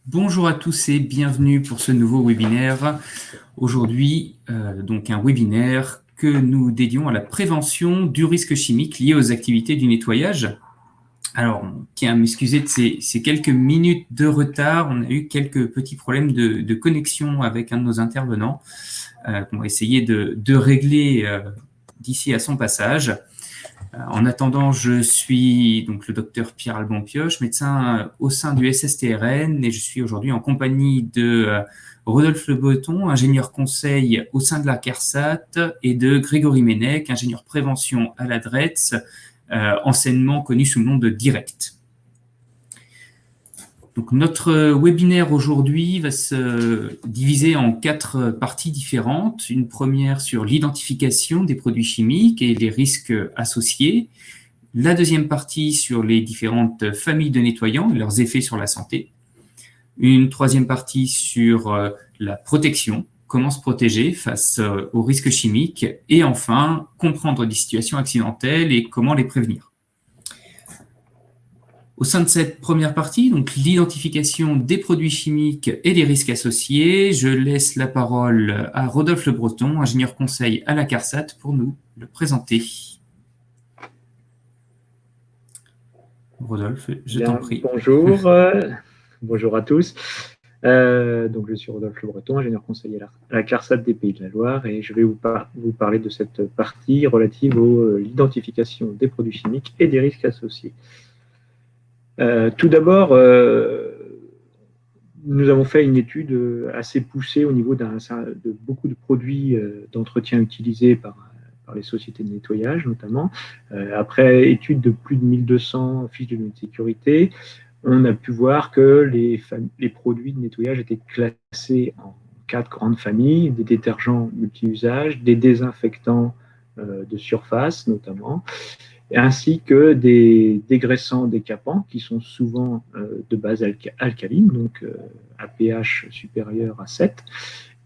Bonjour à tous et bienvenue pour ce nouveau webinaire. Aujourd'hui, donc un webinaire que nous dédions à la prévention du risque chimique lié aux activités du nettoyage. Alors, on tient à m'excuser de ces quelques minutes de retard. On a eu quelques petits problèmes de connexion avec un de nos intervenants qu'on va essayer de régler d'ici à son passage. En attendant, je suis donc le docteur Pierre Alban Pioche, médecin au sein du SSTRN, et je suis aujourd'hui en compagnie de Rodolphe Le Breton, ingénieur conseil au sein de la CARSAT, et de Grégory Ménech, ingénieur prévention à la DRETS, anciennement connu sous le nom de Direct. Donc notre webinaire aujourd'hui va se diviser en 4 parties différentes. Une première sur l'identification des produits chimiques et les risques associés. La deuxième partie sur les différentes familles de nettoyants et leurs effets sur la santé. Une troisième partie sur la protection, comment se protéger face aux risques chimiques. Et enfin, comprendre les situations accidentelles et comment les prévenir. Au sein de cette première partie, donc l'identification des produits chimiques et des risques associés, je laisse la parole à Rodolphe Le Breton, ingénieur conseil à la CARSAT, pour nous le présenter. Rodolphe, je t'en prie. Bonjour, bonjour à tous. Donc je suis Rodolphe Le Breton, ingénieur conseiller à la CARSAT des Pays de la Loire, et je vais vous parler de cette partie relative à l'identification des produits chimiques et des risques associés. Tout d'abord, nous avons fait une étude assez poussée au niveau de beaucoup de produits d'entretien utilisés par les sociétés de nettoyage notamment. Après étude de plus de 1200 fiches de données de sécurité, on a pu voir que les produits de nettoyage étaient classés en 4 grandes familles: des détergents multi-usages, des désinfectants de surface notamment, ainsi que des dégraissants décapants qui sont souvent de base alcaline, donc à pH supérieur à 7,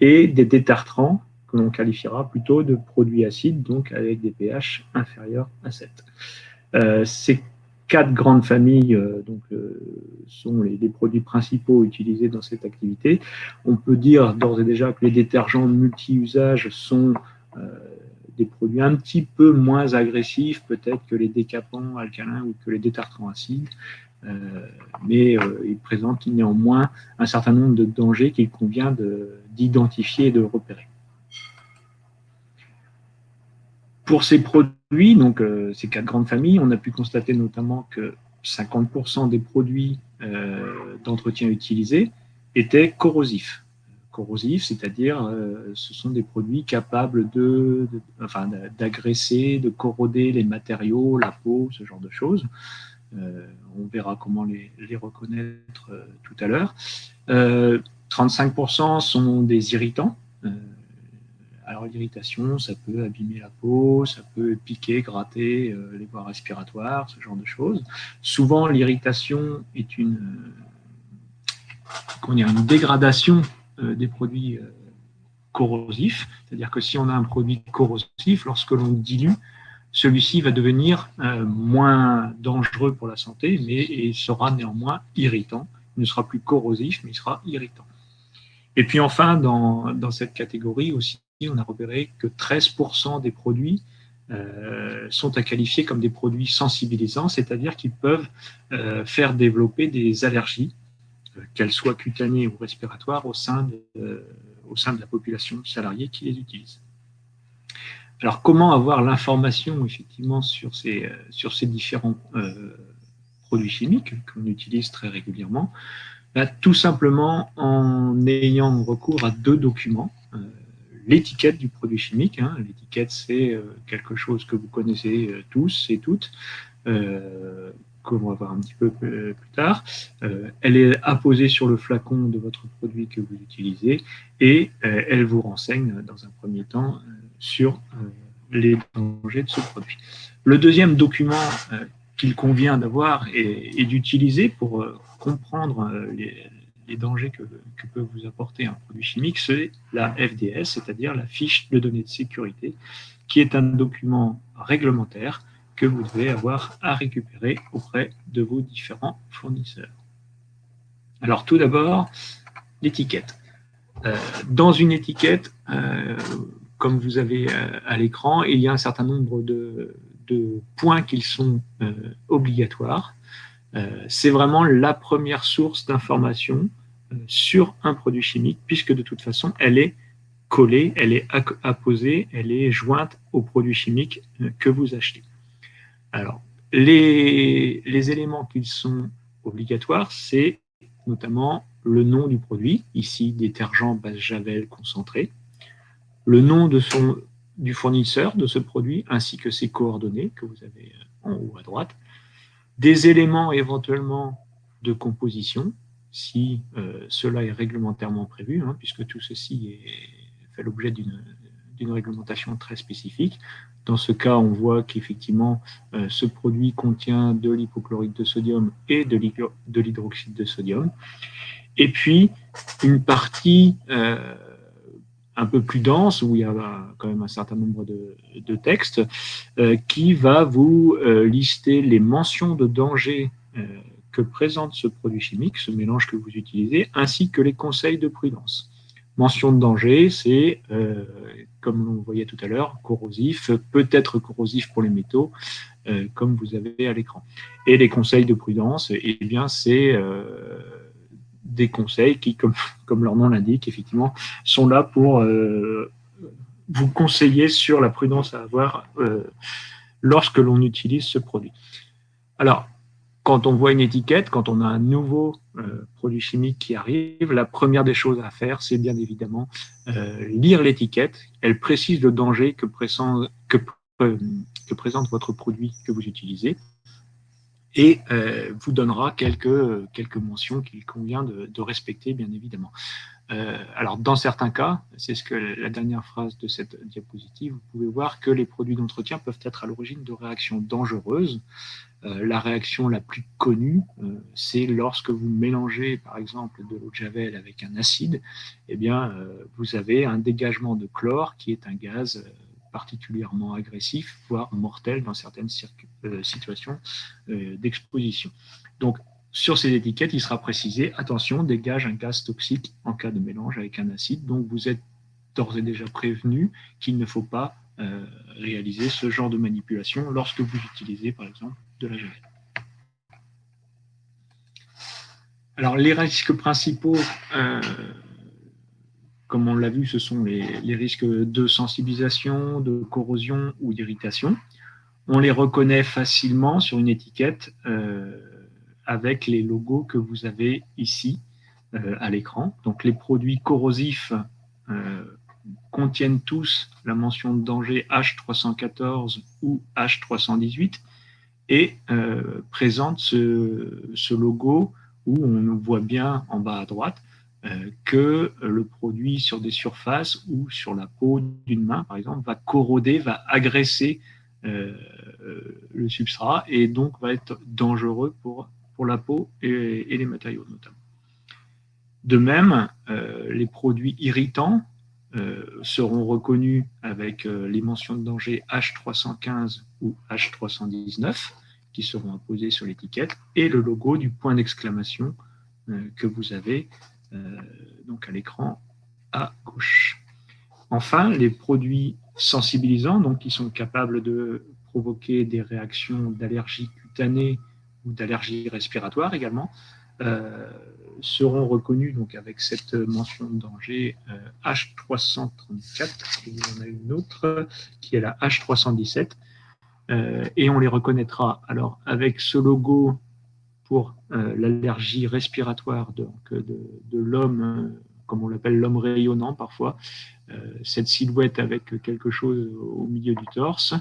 et des détartrants que l'on qualifiera plutôt de produits acides, donc avec des pH inférieurs à 7. Ces 4 grandes familles sont les produits principaux utilisés dans cette activité. On peut dire d'ores et déjà que les détergents multi-usages sont des produits un petit peu moins agressifs peut-être que les décapants alcalins ou que les détartrants acides, mais ils présentent néanmoins un certain nombre de dangers qu'il convient d'identifier et de repérer. Pour ces produits, donc ces 4 grandes familles, on a pu constater notamment que 50% des produits d'entretien utilisés étaient corrosifs. Corrosifs, c'est-à-dire ce sont des produits capables d'agresser, de corroder les matériaux, la peau, ce genre de choses. On verra comment les reconnaître tout à l'heure. 35% sont des irritants. Alors l'irritation, ça peut abîmer la peau, ça peut piquer, gratter les voies respiratoires, ce genre de choses. Souvent, l'irritation est une dégradation des produits corrosifs. C'est-à-dire que si on a un produit corrosif, lorsque l'on le dilue, celui-ci va devenir moins dangereux pour la santé, mais il sera néanmoins irritant. Il ne sera plus corrosif, mais il sera irritant. Et puis enfin, dans cette catégorie aussi, on a repéré que 13% des produits sont à qualifier comme des produits sensibilisants, c'est-à-dire qu'ils peuvent faire développer des allergies, qu'elles soient cutanées ou respiratoires, au sein de la population salariée qui les utilise. Alors, comment avoir l'information effectivement sur ces différents produits chimiques qu'on utilise très régulièrement? Tout simplement en ayant recours à 2 documents. L'étiquette du produit chimique. L'étiquette, c'est quelque chose que vous connaissez tous et toutes, qu'on va voir un petit peu plus tard. Elle est apposée sur le flacon de votre produit que vous utilisez et elle vous renseigne dans un premier temps sur les dangers de ce produit. Le deuxième document qu'il convient d'avoir et d'utiliser pour comprendre les dangers que peut vous apporter un produit chimique, c'est la FDS, c'est-à-dire la fiche de données de sécurité, qui est un document réglementaire que vous devez avoir à récupérer auprès de vos différents fournisseurs. Alors tout d'abord, l'étiquette. Dans une étiquette, comme vous avez à l'écran, il y a un certain nombre de points qui sont obligatoires. C'est vraiment la première source d'information sur un produit chimique, puisque de toute façon, elle est collée, elle est apposée, elle est jointe au produit chimique que vous achetez. Alors, les éléments qui sont obligatoires, c'est notamment le nom du produit, ici détergent base Javel concentré, le nom du fournisseur de ce produit, ainsi que ses coordonnées que vous avez en haut à droite, des éléments éventuellement de composition, si cela est réglementairement prévu, hein, puisque tout ceci fait l'objet d'une réglementation très spécifique. Dans ce cas, on voit qu'effectivement, ce produit contient de l'hypochlorite de sodium et de l'hydroxyde de sodium. Et puis, une partie un peu plus dense, où il y a quand même un certain nombre de textes, qui va vous lister les mentions de danger que présente ce produit chimique, ce mélange que vous utilisez, ainsi que les conseils de prudence. Mention de danger, c'est, comme on voyait tout à l'heure, corrosif, peut être corrosif pour les métaux, comme vous avez à l'écran. Et les conseils de prudence, eh bien, c'est des conseils qui, comme leur nom l'indique, effectivement, sont là pour vous conseiller sur la prudence à avoir lorsque l'on utilise ce produit. Alors, quand on voit une étiquette, quand on a un nouveau produit chimique qui arrive, la première des choses à faire, c'est bien évidemment lire l'étiquette. Elle précise le danger que présente votre produit que vous utilisez et vous donnera quelques mentions qu'il convient de respecter, bien évidemment. Alors, dans certains cas, c'est ce que la dernière phrase de cette diapositive, vous pouvez voir que les produits d'entretien peuvent être à l'origine de réactions dangereuses. La réaction la plus connue, c'est lorsque vous mélangez, par exemple, de l'eau de Javel avec un acide, eh bien, vous avez un dégagement de chlore qui est un gaz particulièrement agressif, voire mortel dans certaines situations d'exposition. Donc, sur ces étiquettes, il sera précisé, attention, dégage un gaz toxique en cas de mélange avec un acide. Donc, vous êtes d'ores et déjà prévenu qu'il ne faut pas réaliser ce genre de manipulation lorsque vous utilisez, par exemple, de la Javel. Alors, les risques principaux, comme on l'a vu, ce sont les risques de sensibilisation, de corrosion ou d'irritation. On les reconnaît facilement sur une étiquette avec les logos que vous avez ici à l'écran. Donc, les produits corrosifs contiennent tous la mention de danger H314 ou H318 et présentent ce logo où on voit bien en bas à droite que le produit sur des surfaces ou sur la peau d'une main, par exemple, va corroder, va agresser le substrat et donc va être dangereux pour la peau et les matériaux notamment. De même, les produits irritants seront reconnus avec les mentions de danger H315 ou H319 qui seront apposées sur l'étiquette et le logo du point d'exclamation que vous avez donc à l'écran à gauche. Enfin, les produits sensibilisants, donc qui sont capables de provoquer des réactions d'allergie cutanée ou d'allergie respiratoire également, seront reconnus donc avec cette mention de danger H334, et il y en a une autre qui est la H317, et on les reconnaîtra alors avec ce logo pour l'allergie respiratoire de l'homme, comme on l'appelle l'homme rayonnant parfois, cette silhouette avec quelque chose au milieu du torse.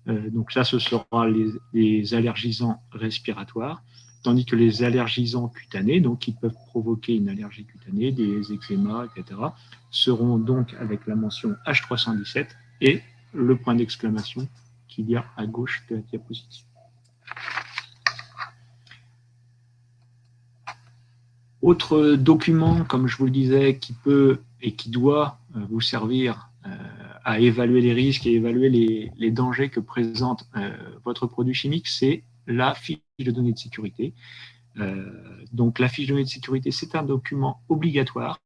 Donc ça, ce sera les allergisants respiratoires, tandis que les allergisants cutanés, donc qui peuvent provoquer une allergie cutanée, des eczémas, etc., seront donc avec la mention H317 et le point d'exclamation qu'il y a à gauche de la diapositive. Autre document, comme je vous le disais, qui peut et qui doit vous servir à évaluer les risques et évaluer les dangers que présente votre produit chimique, c'est la fiche de données de sécurité. Donc la fiche de données de sécurité, c'est un document obligatoire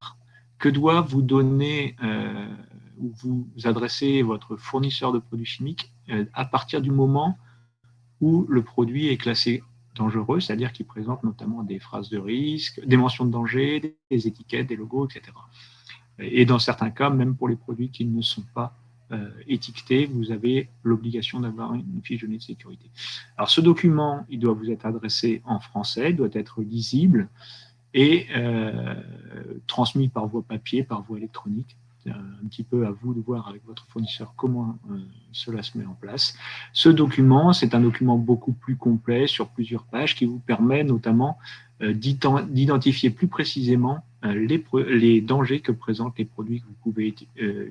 que doit vous donner ou vous adresser votre fournisseur de produits chimiques à partir du moment où le produit est classé dangereux, c'est-à-dire qu'il présente notamment des phrases de risque, des mentions de danger, des étiquettes, des logos, etc. Et dans certains cas, même pour les produits qui ne sont pas étiquetés, vous avez l'obligation d'avoir une fiche de données de sécurité. Alors ce document, il doit vous être adressé en français, doit être lisible et transmis par voie papier, par voie électronique. Un petit peu à vous de voir avec votre fournisseur comment cela se met en place. Ce document, c'est un document beaucoup plus complet sur plusieurs pages qui vous permet notamment d'identifier plus précisément les dangers que présentent les produits que vous pouvez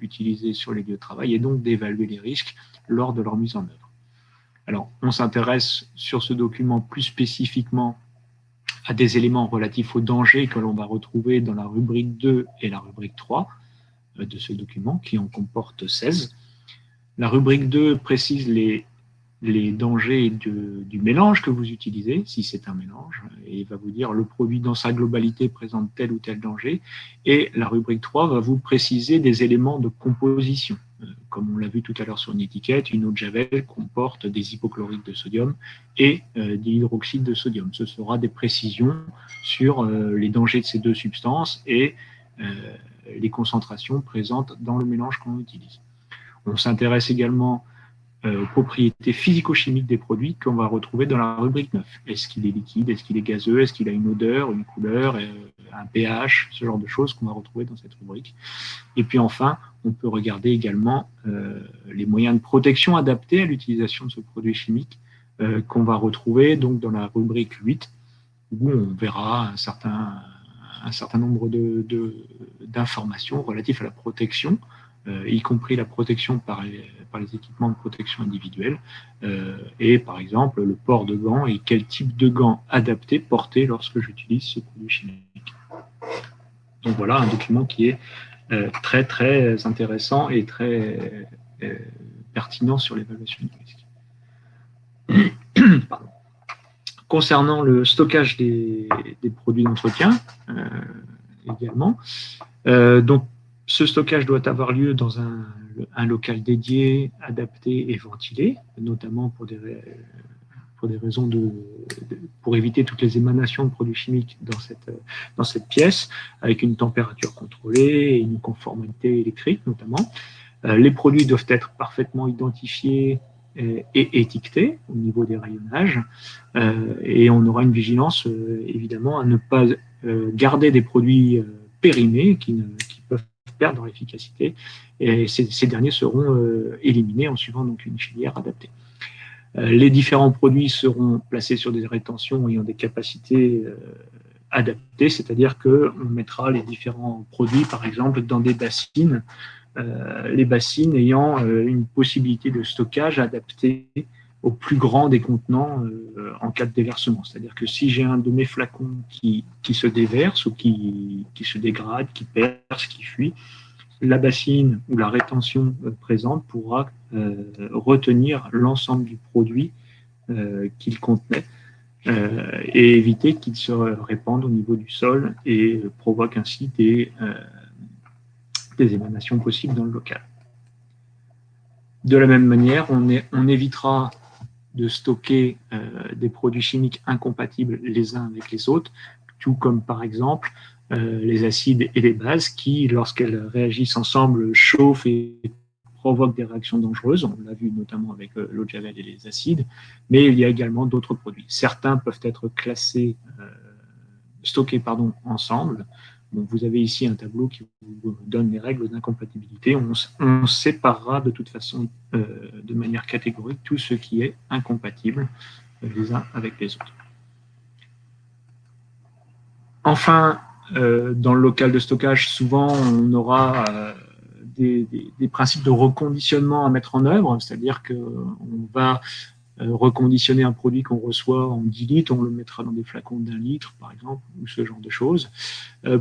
utiliser sur les lieux de travail et donc d'évaluer les risques lors de leur mise en œuvre. Alors, on s'intéresse sur ce document plus spécifiquement à des éléments relatifs aux dangers que l'on va retrouver dans la rubrique 2 et la rubrique 3 de ce document, qui en comporte 16. La rubrique 2 précise les dangers du mélange que vous utilisez, si c'est un mélange, et il va vous dire le produit dans sa globalité présente tel ou tel danger. Et la rubrique 3 va vous préciser des éléments de composition. Comme on l'a vu tout à l'heure sur une étiquette, une eau de javel comporte des hypochlorites de sodium et de l'hydroxyde de sodium. Ce sera des précisions sur les dangers de ces deux substances et les concentrations présentes dans le mélange qu'on utilise. On s'intéresse également aux propriétés physico-chimiques des produits qu'on va retrouver dans la rubrique 9. Est-ce qu'il est liquide, est-ce qu'il est gazeux, est-ce qu'il a une odeur, une couleur, un pH, ce genre de choses qu'on va retrouver dans cette rubrique. Et puis enfin, on peut regarder également les moyens de protection adaptés à l'utilisation de ce produit chimique qu'on va retrouver donc dans la rubrique 8, où on verra un certain nombre d'informations relatives à la protection, y compris la protection par les équipements de protection individuelle, et par exemple le port de gants et quel type de gants adaptés porter lorsque j'utilise ce produit chimique. Donc voilà un document qui est très très intéressant et très pertinent sur l'évaluation du risque. Pardon. Concernant le stockage des produits d'entretien, également, donc ce stockage doit avoir lieu dans un local dédié, adapté et ventilé, notamment pour des raisons pour éviter toutes les émanations de produits chimiques dans cette pièce, avec une température contrôlée et une conformité électrique notamment. Les produits doivent être parfaitement identifiés et étiquetés au niveau des rayonnages, et on aura une vigilance évidemment à ne pas garder des produits périmés qui peuvent perdre leur efficacité, et ces derniers seront éliminés en suivant donc une filière adaptée. Les différents produits seront placés sur des rétentions ayant des capacités adaptées, c'est-à-dire qu'on mettra les différents produits, par exemple, dans des bassines, les bassines ayant une possibilité de stockage adaptée au plus grand des contenants en cas de déversement. C'est-à-dire que si j'ai un de mes flacons qui se déverse ou qui se dégrade, qui perce, qui fuit, la bassine ou la rétention présente pourra retenir l'ensemble du produit qu'il contenait et éviter qu'il se répande au niveau du sol et provoque ainsi des émanations possibles dans le local. De la même manière, on évitera de stocker des produits chimiques incompatibles les uns avec les autres, tout comme par exemple les acides et les bases qui, lorsqu'elles réagissent ensemble, chauffent et provoquent des réactions dangereuses. On l'a vu notamment avec l'eau de javel et les acides, mais il y a également d'autres produits. Certains peuvent être stockés ensemble. Bon, vous avez ici un tableau qui vous donne les règles d'incompatibilité. On séparera de toute façon de manière catégorique tout ce qui est incompatible les uns avec les autres. Enfin, dans le local de stockage, souvent on aura des principes de reconditionnement à mettre en œuvre, c'est-à-dire qu'on va reconditionner un produit qu'on reçoit en 10 litres, on le mettra dans des flacons d'1 litre, par exemple, ou ce genre de choses.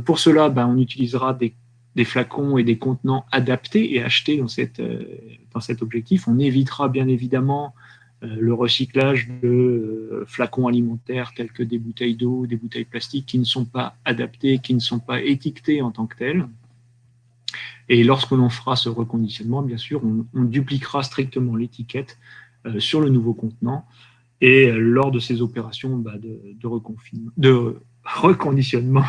Pour cela, on utilisera des flacons et des contenants adaptés et achetés dans cet objectif. On évitera bien évidemment le recyclage de flacons alimentaires tels que des bouteilles d'eau, des bouteilles plastiques qui ne sont pas adaptées, qui ne sont pas étiquetées en tant que telles. Et lorsque l'on fera ce reconditionnement, bien sûr, on dupliquera strictement l'étiquette sur le nouveau contenant. Et lors de ces opérations de reconditionnement,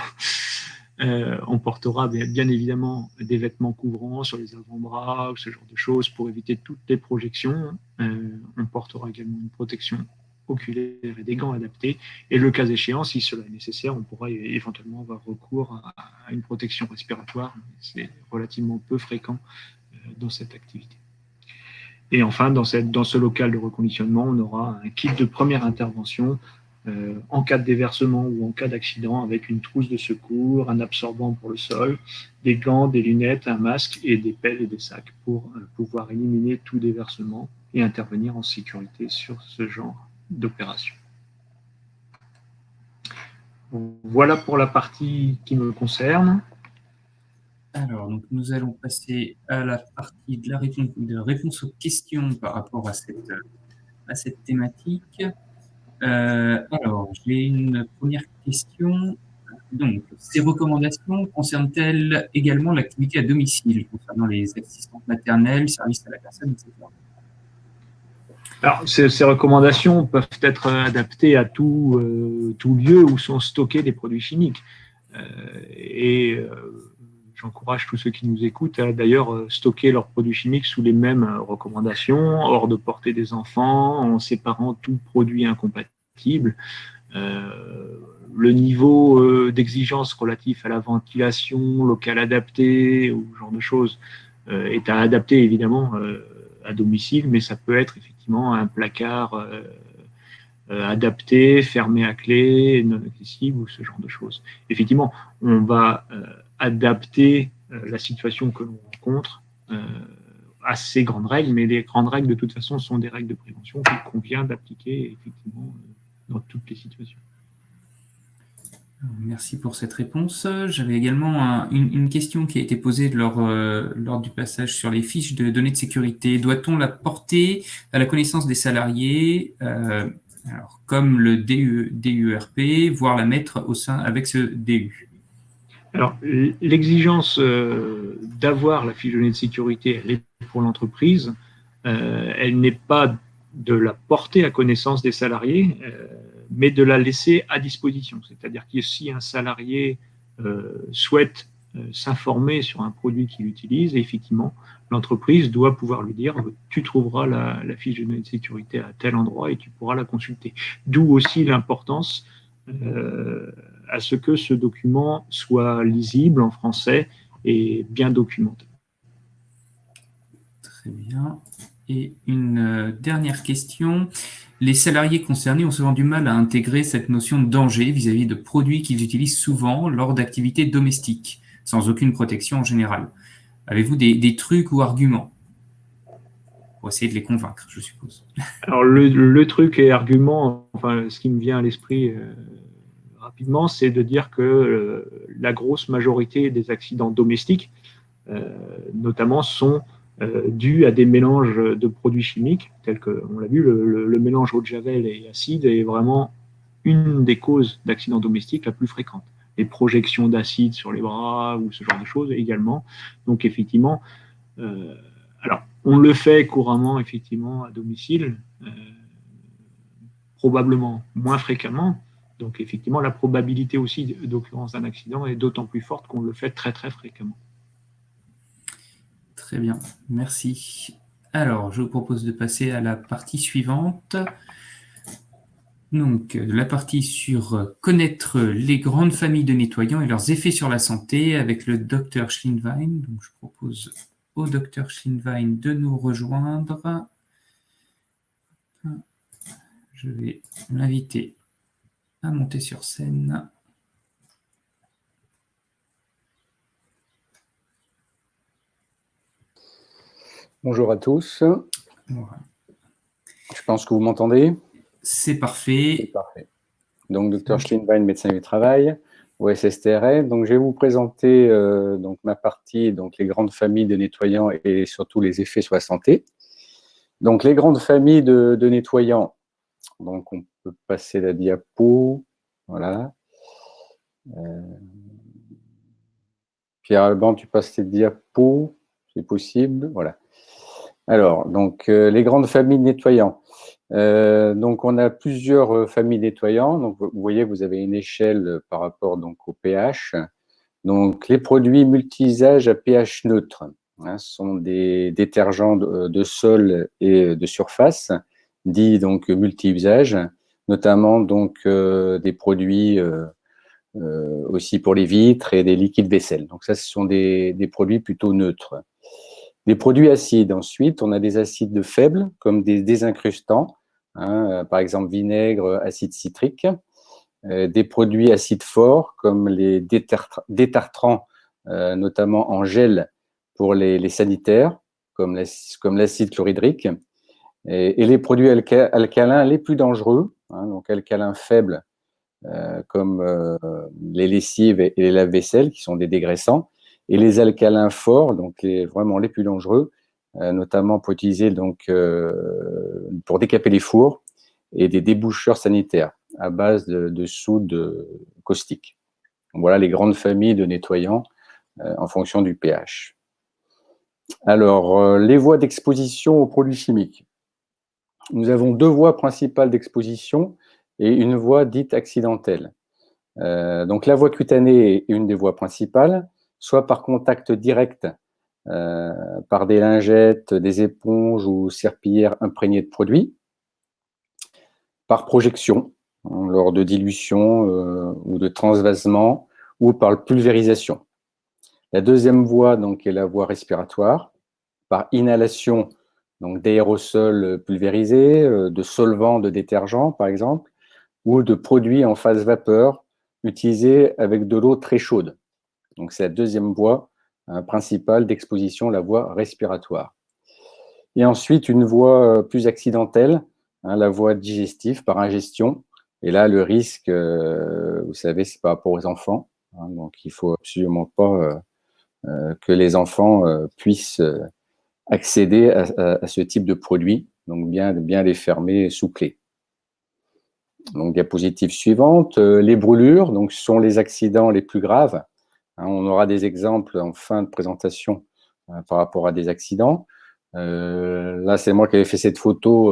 on portera bien évidemment des vêtements couvrants sur les avant-bras ou ce genre de choses pour éviter toutes les projections. On portera également une protection oculaire et des gants adaptés. Et le cas échéant, si cela est nécessaire, on pourra éventuellement avoir recours à une protection respiratoire. C'est relativement peu fréquent dans cette activité. Et enfin, dans ce local de reconditionnement, on aura un kit de première intervention en cas de déversement ou en cas d'accident avec une trousse de secours, un absorbant pour le sol, des gants, des lunettes, un masque et des pelles et des sacs pour pouvoir éliminer tout déversement et intervenir en sécurité sur ce genre d'opération. Voilà pour la partie qui me concerne. Alors, donc, nous allons passer à la partie de réponse aux questions par rapport à cette thématique. Alors, j'ai une première question. Donc, ces recommandations concernent-elles également l'activité à domicile, concernant les assistantes maternelles, services à la personne, etc. Alors, ces recommandations peuvent être adaptées à tout lieu où sont stockés des produits chimiques. J'encourage tous ceux qui nous écoutent à d'ailleurs stocker leurs produits chimiques sous les mêmes recommandations, hors de portée des enfants, en séparant tout produit incompatible. Le niveau d'exigence relatif à la ventilation locale adaptée ou ce genre de choses est à adapter évidemment à domicile, mais ça peut être effectivement un placard adapté, fermé à clé, non accessible ou ce genre de choses. Effectivement, on va adapter la situation que l'on rencontre à ces grandes règles, mais les grandes règles de toute façon sont des règles de prévention qu'il convient d'appliquer effectivement dans toutes les situations. Merci pour cette réponse. J'avais également une question qui a été posée lors du passage sur les fiches de données de sécurité. Doit-on la porter à la connaissance des salariés, alors, comme le DUERP, voire la mettre au sein avec ce DU? Alors, l'exigence d'avoir la fiche de données de sécurité, elle est pour l'entreprise. Elle n'est pas de la porter à connaissance des salariés, mais de la laisser à disposition. C'est-à-dire que si un salarié souhaite s'informer sur un produit qu'il utilise, effectivement, l'entreprise doit pouvoir lui dire tu trouveras la fiche de données de sécurité à tel endroit et tu pourras la consulter. D'où aussi l'importance à ce que ce document soit lisible en français et bien documenté. Très bien. Et une dernière question. Les salariés concernés ont souvent du mal à intégrer cette notion de danger vis-à-vis de produits qu'ils utilisent souvent lors d'activités domestiques, sans aucune protection en général. Avez-vous des trucs ou arguments pour essayer de les convaincre, je suppose? Alors, le truc et argument, enfin, ce qui me vient à l'esprit rapidement, c'est de dire que la grosse majorité des accidents domestiques, notamment, sont dus à des mélanges de produits chimiques, tels que, on l'a vu, le mélange eau de javel et acide est vraiment une des causes d'accidents domestiques la plus fréquente. Les projections d'acide sur les bras ou ce genre de choses également. Donc, effectivement, alors, on le fait couramment, effectivement, à domicile, probablement moins fréquemment. Donc, effectivement, la probabilité aussi d'occurrence d'un accident est d'autant plus forte qu'on le fait très, très fréquemment. Très bien, merci. Alors, je vous propose de passer à la partie suivante. Donc, la partie sur connaître les grandes familles de nettoyants et leurs effets sur la santé avec le Dr Schlinwein. Donc, je propose au Dr Schlinwein de nous rejoindre. Je vais l'inviter à monter sur scène. Bonjour à tous. Voilà. Je pense que vous m'entendez. C'est parfait. C'est parfait. Donc, Dr Schlinwein, médecin du travail, au SSTRF. Donc, je vais vous présenter donc, ma partie, donc les grandes familles de nettoyants et surtout les effets sur la santé. Donc, les grandes familles de nettoyants, Donc, on peut passer la diapo. Voilà. Pierre-Alban, tu passes tes diapos, c'est possible. Voilà. Alors, donc, les grandes familles de nettoyants. Donc, on a plusieurs familles de nettoyants. Donc, vous voyez, vous avez une échelle par rapport donc, au pH. Donc, les produits multi-usages à pH neutre sont des détergents de sol et de surface, dits donc multi-usages, notamment donc, des produits aussi pour les vitres et des liquides vaisselle. Donc, ça, ce sont des produits plutôt neutres. Des produits acides, ensuite, on a des acides faibles, comme des désincrustants, par exemple vinaigre, acide citrique. Des produits acides forts, comme les détartrants, notamment en gel pour les sanitaires, comme l'acide chlorhydrique. Et les produits alcalins les plus dangereux, donc alcalins faibles, comme les lessives et les lave-vaisselle, qui sont des dégraissants, et les alcalins forts, donc vraiment les plus dangereux, notamment pour utiliser donc, pour décaper les fours et des déboucheurs sanitaires à base de soude caustique. Donc, voilà les grandes familles de nettoyants en fonction du pH. Alors, les voies d'exposition aux produits chimiques. Nous avons deux voies principales d'exposition et une voie dite accidentelle. Donc, la voie cutanée est une des voies principales, soit par contact direct par des lingettes, des éponges ou serpillères imprégnées de produits, par projection, lors de dilution ou de transvasement, ou par pulvérisation. La deuxième voie donc, est la voie respiratoire, par inhalation d'aérosols pulvérisés, de solvants de détergents par exemple, ou de produits en phase vapeur utilisés avec de l'eau très chaude. Donc c'est la deuxième voie principale d'exposition, la voie respiratoire. Et ensuite une voie plus accidentelle, la voie digestive par ingestion. Et là, le risque, vous savez, c'est par rapport aux enfants. Donc, il ne faut absolument pas que les enfants puissent accéder à ce type de produit. Donc, bien les fermer sous clé. Donc, diapositive suivante. Les brûlures, donc, sont les accidents les plus graves. On aura des exemples en fin de présentation par rapport à des accidents. Là, c'est moi qui avais fait cette photo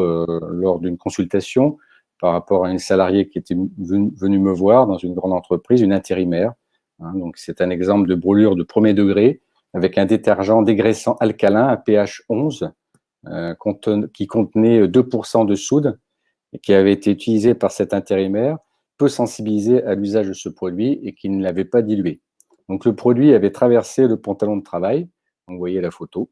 lors d'une consultation par rapport à une salariée qui était venue me voir dans une grande entreprise, une intérimaire. Donc, c'est un exemple de brûlure de premier degré avec un détergent dégraissant alcalin à pH 11 qui contenait 2% de soude et qui avait été utilisé par cet intérimaire, peu sensibilisé à l'usage de ce produit et qui ne l'avait pas dilué. Donc, le produit avait traversé le pantalon de travail. Donc, vous voyez la photo.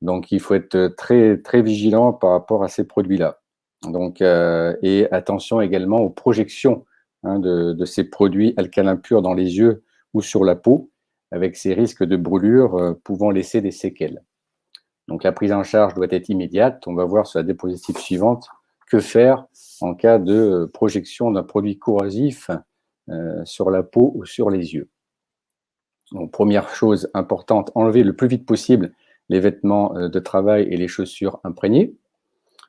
Donc, il faut être très, très vigilant par rapport à ces produits-là. Donc, et attention également aux projections de ces produits alcalins purs dans les yeux ou sur la peau, avec ces risques de brûlure pouvant laisser des séquelles. Donc, la prise en charge doit être immédiate. On va voir sur la diapositive suivante que faire en cas de projection d'un produit corrosif sur la peau ou sur les yeux. Donc, première chose importante, enlever le plus vite possible les vêtements de travail et les chaussures imprégnées.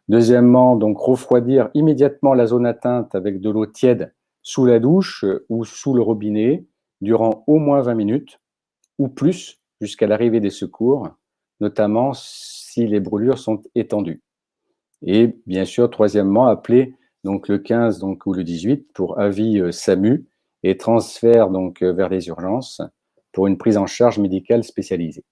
Deuxièmement, donc refroidir immédiatement la zone atteinte avec de l'eau tiède sous la douche ou sous le robinet durant au moins 20 minutes ou plus jusqu'à l'arrivée des secours, notamment si les brûlures sont étendues. Et bien sûr, troisièmement, appeler donc le 15 donc, ou le 18 pour avis SAMU et transfert donc, vers les urgences pour une prise en charge médicale spécialisée.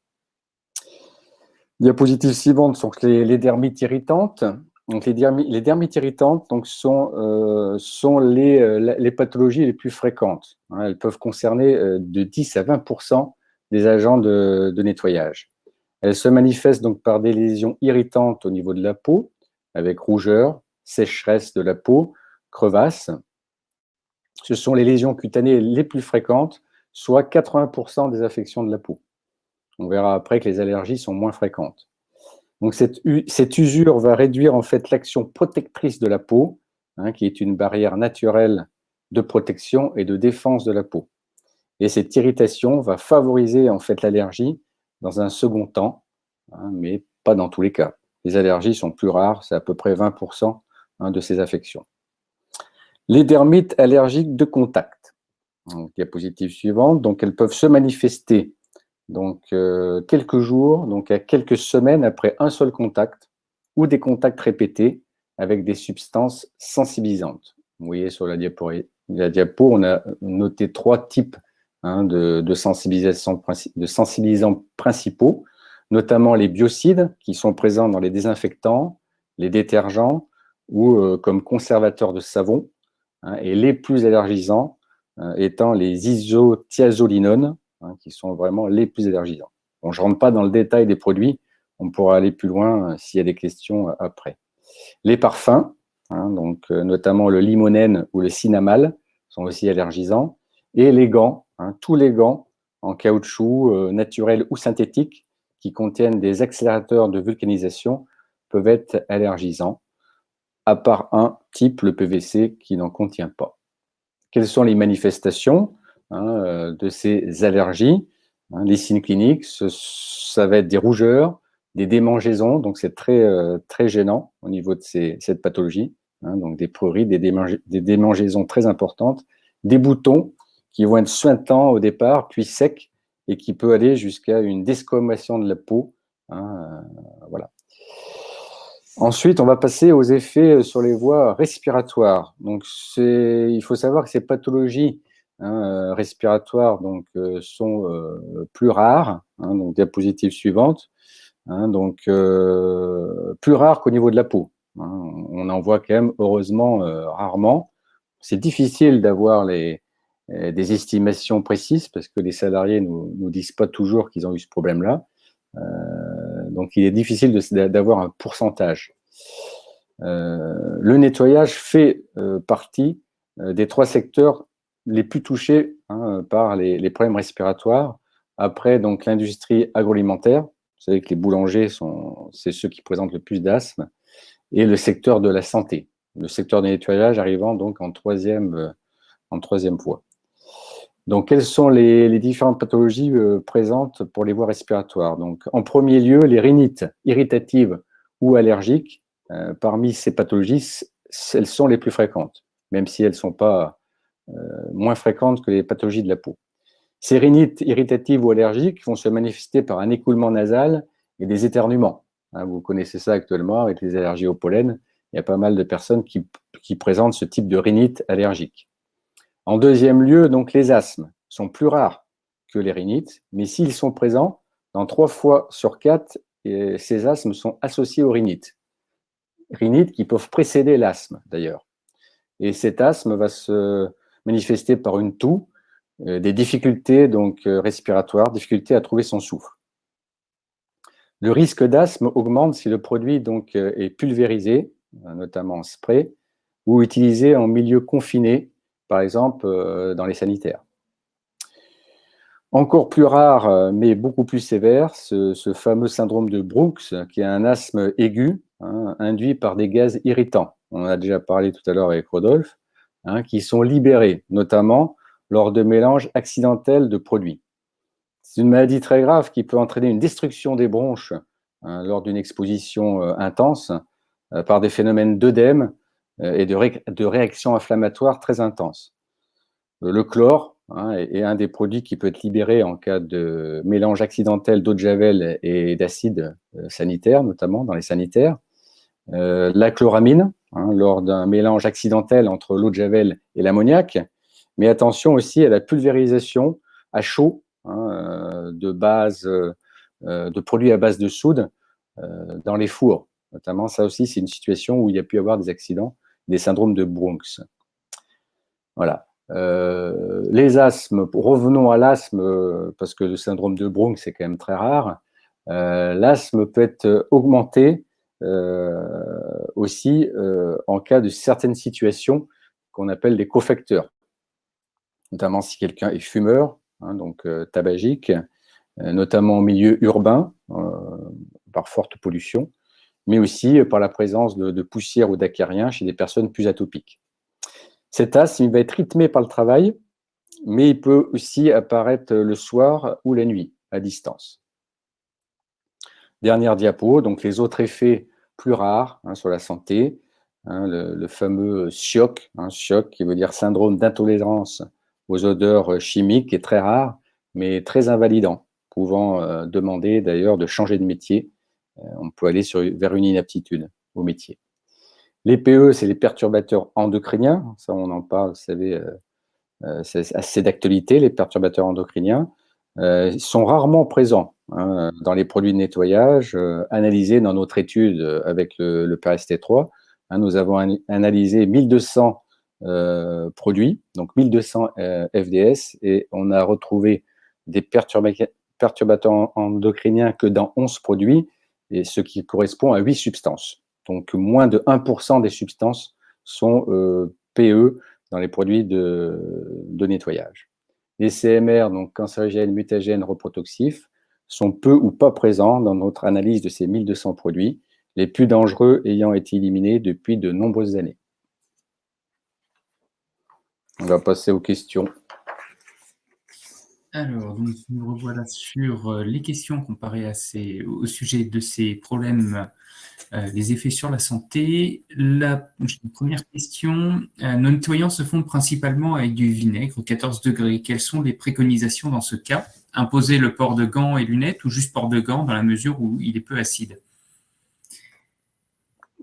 Diapositive suivante sont les dermites irritantes. Donc, les dermites irritantes donc, sont les pathologies les plus fréquentes. Elles peuvent concerner de 10 à 20% des agents de nettoyage. Elles se manifestent donc par des lésions irritantes au niveau de la peau, avec rougeur, sécheresse de la peau, crevasses. Ce sont les lésions cutanées les plus fréquentes, soit 80% des affections de la peau. On verra après que les allergies sont moins fréquentes. Donc, cette usure va réduire en fait l'action protectrice de la peau, qui est une barrière naturelle de protection et de défense de la peau. Et cette irritation va favoriser en fait l'allergie dans un second temps, mais pas dans tous les cas. Les allergies sont plus rares, c'est à peu près 20% de ces affections. Les dermites allergiques de contact. Donc, diapositive suivante. Donc, elles peuvent se manifester donc, quelques jours, donc à quelques semaines après un seul contact ou des contacts répétés avec des substances sensibilisantes. Vous voyez sur la diapo, on a noté 3 types de sensibilisants principaux, notamment les biocides qui sont présents dans les désinfectants, les détergents ou comme conservateurs de savon, et les plus allergisants étant les isothiazolinones, qui sont vraiment les plus allergisants. Bon, je ne rentre pas dans le détail des produits, on pourra aller plus loin s'il y a des questions après. Les parfums, donc notamment le limonène ou le cinnamale, sont aussi allergisants. Et les gants, tous les gants en caoutchouc naturel ou synthétique qui contiennent des accélérateurs de vulcanisation peuvent être allergisants, à part un type, le PVC, qui n'en contient pas. Quelles sont les manifestations de ces allergies? Les signes cliniques, ça va être des rougeurs, des démangeaisons, donc c'est très gênant au niveau de cette pathologie, donc des prurites, des démangeaisons très importantes, des boutons qui vont être suintants au départ, puis secs, et qui peut aller jusqu'à une desquamation de la peau. Voilà. Ensuite, on va passer aux effets sur les voies respiratoires. Donc, il faut savoir que ces pathologies respiratoires donc, sont plus rares. Donc, diapositive suivante. Donc, plus rares qu'au niveau de la peau. On en voit quand même, heureusement, rarement. C'est difficile d'avoir des estimations précises parce que les salariés nous disent pas toujours qu'ils ont eu ce problème-là. Donc, il est difficile d'avoir un pourcentage. Le nettoyage fait partie des 3 secteurs les plus touchés par les problèmes respiratoires. Après, donc, l'industrie agroalimentaire. Vous savez que les boulangers, c'est ceux qui présentent le plus d'asthme. Et le secteur de la santé. Le secteur du nettoyage arrivant donc en troisième voie. Donc, quelles sont les différentes pathologies présentes pour les voies respiratoires? Donc, en premier lieu, les rhinites irritatives ou allergiques. Parmi ces pathologies, elles sont les plus fréquentes, même si elles ne sont pas moins fréquentes que les pathologies de la peau. Ces rhinites irritatives ou allergiques vont se manifester par un écoulement nasal et des éternuements. Vous connaissez ça actuellement avec les allergies au pollen. Il y a pas mal de personnes qui présentent ce type de rhinite allergique. En deuxième lieu, donc, les asthmes sont plus rares que les rhinites, mais s'ils sont présents, dans 3 fois sur 4, ces asthmes sont associés aux rhinites. Rhinites qui peuvent précéder l'asthme, d'ailleurs. Et cet asthme va se manifester par une toux, des difficultés donc, respiratoires, difficultés à trouver son souffle. Le risque d'asthme augmente si le produit donc, est pulvérisé, notamment en spray, ou utilisé en milieu confiné, par exemple dans les sanitaires. Encore plus rare, mais beaucoup plus sévère, ce fameux syndrome de Brooks, qui est un asthme aigu, induit par des gaz irritants. On en a déjà parlé tout à l'heure avec Rodolphe, qui sont libérés, notamment lors de mélanges accidentels de produits. C'est une maladie très grave qui peut entraîner une destruction des bronches lors d'une exposition intense par des phénomènes d'œdème et de réactions inflammatoires très intenses. Le chlore est un des produits qui peut être libéré en cas de mélange accidentel d'eau de javel et d'acide sanitaire, notamment dans les sanitaires. La chloramine, lors d'un mélange accidentel entre l'eau de javel et l'ammoniac. Mais attention aussi à la pulvérisation à chaud de produits à base de soude dans les fours. Notamment, ça aussi, c'est une situation où il y a pu y avoir des accidents, des syndromes de Brooks. Voilà. Les asthmes, revenons à l'asthme, parce que le syndrome de Brooks, c'est quand même très rare. L'asthme peut être augmenté aussi en cas de certaines situations qu'on appelle des cofacteurs. Notamment si quelqu'un est fumeur, donc tabagique, notamment en milieu urbain, par forte pollution, mais aussi par la présence de poussière ou d'acariens chez des personnes plus atopiques. Cet asthme, il va être rythmé par le travail, mais il peut aussi apparaître le soir ou la nuit, à distance. Dernière diapo, donc les autres effets plus rares sur la santé, hein, le fameux SIOC, SIOC qui veut dire syndrome d'intolérance aux odeurs chimiques, qui est très rare, mais très invalidant, pouvant demander d'ailleurs de changer de métier. On peut aller vers une inaptitude au métier. Les PE, c'est les perturbateurs endocriniens. Ça, on en parle, vous savez, c'est assez d'actualité, les perturbateurs endocriniens. Ils sont rarement présents dans les produits de nettoyage analysés dans notre étude avec le PRST3. Nous avons analysé 1200 produits, donc 1200 FDS, et on a retrouvé des perturbateurs endocriniens que dans 11 produits, et ce qui correspond à 8 substances. Donc, moins de 1% des substances sont PE dans les produits de nettoyage. Les CMR, donc cancérigènes, mutagènes, reprotoxifs, sont peu ou pas présents dans notre analyse de ces 1200 produits, les plus dangereux ayant été éliminés depuis de nombreuses années. On va passer aux questions. Alors, donc, nous revoilà sur les questions comparées au sujet de ces problèmes, les effets sur la santé. La première question, nos nettoyants se font principalement avec du vinaigre 14 degrés. Quelles sont les préconisations dans ce cas? Imposer le port de gants et lunettes ou juste port de gants dans la mesure où il est peu acide?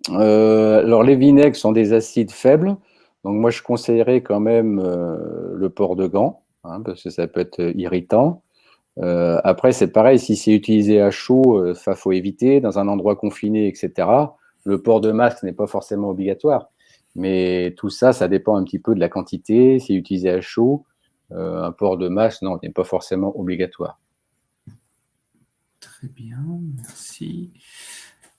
Alors, les vinaigres sont des acides faibles. Donc, moi, je conseillerais quand même le port de gants, parce que ça peut être irritant. Après, c'est pareil, si c'est utilisé à chaud, il faut éviter, dans un endroit confiné, etc. Le port de masque n'est pas forcément obligatoire. Mais tout ça, ça dépend un petit peu de la quantité. Si utilisé à chaud, un port de masque, non, n'est pas forcément obligatoire. Très bien, merci.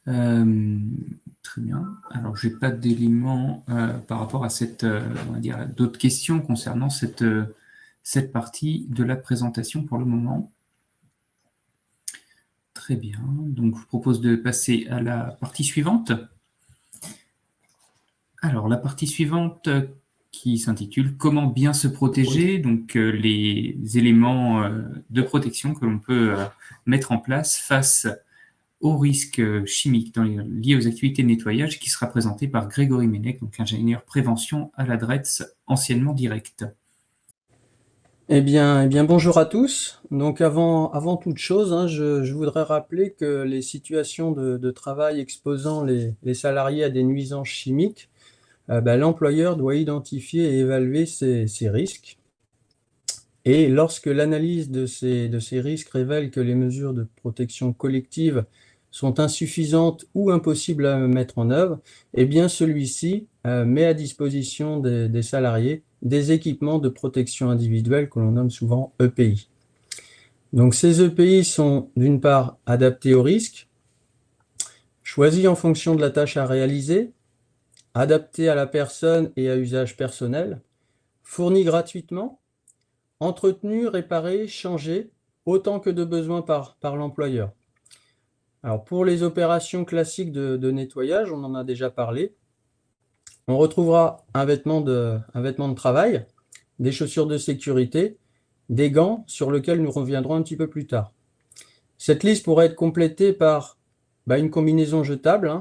Très bien. Alors, je n'ai pas d'éléments par rapport à on va dire, d'autres questions concernant cette partie de la présentation pour le moment. Très bien. Donc, je vous propose de passer à la partie suivante. Alors, la partie suivante qui s'intitule « Comment bien se protéger ?» Donc, les éléments de protection que l'on peut mettre en place face aux risques chimiques liés aux activités de nettoyage, qui sera présenté par Grégory Ménech, donc ingénieur prévention à la DRETS, anciennement Direct. Eh bien, bonjour à tous. Donc avant toute chose, je voudrais rappeler que les situations de travail exposant les salariés à des nuisances chimiques, l'employeur doit identifier et évaluer ces risques. Et lorsque l'analyse de ces risques révèle que les mesures de protection collective sont insuffisantes ou impossibles à mettre en œuvre, eh bien celui-ci met à disposition des salariés des équipements de protection individuelle que l'on nomme souvent EPI. Donc ces EPI sont d'une part adaptés aux risques, choisis en fonction de la tâche à réaliser, adaptés à la personne et à usage personnel, fournis gratuitement, entretenus, réparés, changés, autant que de besoin par l'employeur. Alors pour les opérations classiques de nettoyage, on en a déjà parlé, on retrouvera un vêtement de travail, des chaussures de sécurité, des gants sur lesquels nous reviendrons un petit peu plus tard. Cette liste pourrait être complétée par une combinaison jetable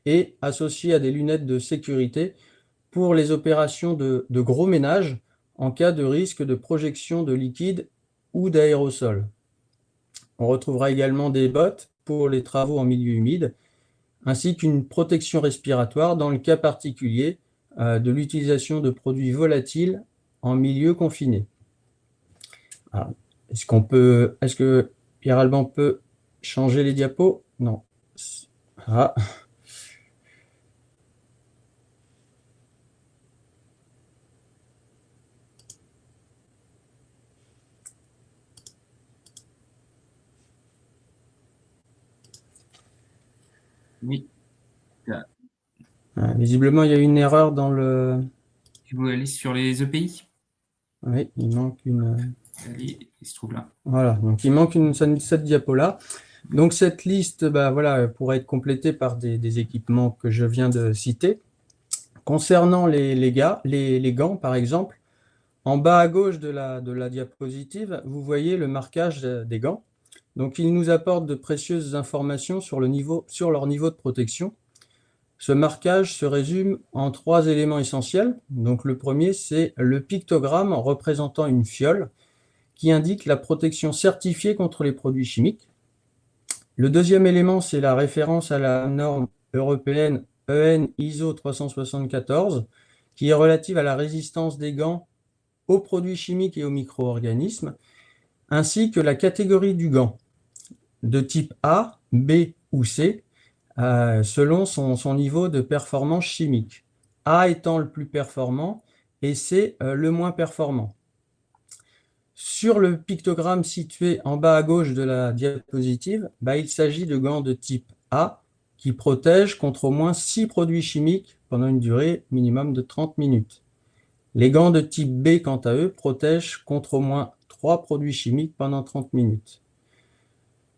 et associée à des lunettes de sécurité pour les opérations de gros ménage en cas de risque de projection de liquide ou d'aérosol. On retrouvera également des bottes pour les travaux en milieu humide, ainsi qu'une protection respiratoire dans le cas particulier de l'utilisation de produits volatiles en milieu confiné. Est-ce que Pierre-Alban peut changer les diapos? Non. Ah. Oui. Visiblement, il y a une erreur dans le... Vous allez sur les EPI? Oui, il manque une... Allez, il se trouve là. Voilà, donc il manque cette diapo-là. Donc cette liste pourrait être complétée par des équipements que je viens de citer. Concernant les gants, par exemple, en bas à gauche de la diapositive, vous voyez le marquage des gants. Donc, ils nous apportent de précieuses informations sur leur niveau de protection. Ce marquage se résume en 3 éléments essentiels. Donc, le premier, c'est le pictogramme représentant une fiole qui indique la protection certifiée contre les produits chimiques. Le deuxième élément, c'est la référence à la norme européenne EN ISO 374, qui est relative à la résistance des gants aux produits chimiques et aux micro-organismes, ainsi que la catégorie du gant, de type A, B ou C, selon son niveau de performance chimique. A étant le plus performant et C le moins performant. Sur le pictogramme situé en bas à gauche de la diapositive, il s'agit de gants de type A qui protègent contre au moins 6 produits chimiques pendant une durée minimum de 30 minutes. Les gants de type B, quant à eux, protègent contre au moins 3 produits chimiques pendant 30 minutes.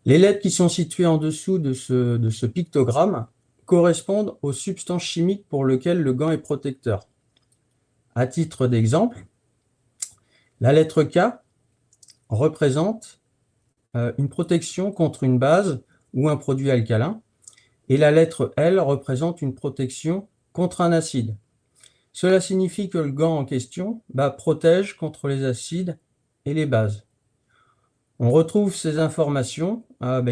Les lettres qui sont situées en dessous de ce pictogramme correspondent aux substances chimiques pour lesquelles le gant est protecteur. À titre d'exemple, la lettre K représente une protection contre une base ou un produit alcalin, et la lettre L représente une protection contre un acide. Cela signifie que le gant en question protège contre les acides et les bases. On retrouve ces informations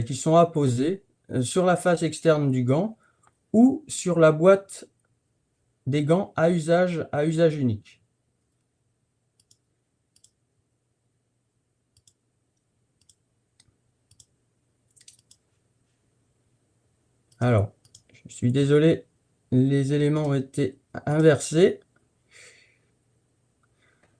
qui sont apposées sur la face externe du gant ou sur la boîte des gants à usage unique. Alors, je suis désolé, les éléments ont été inversés.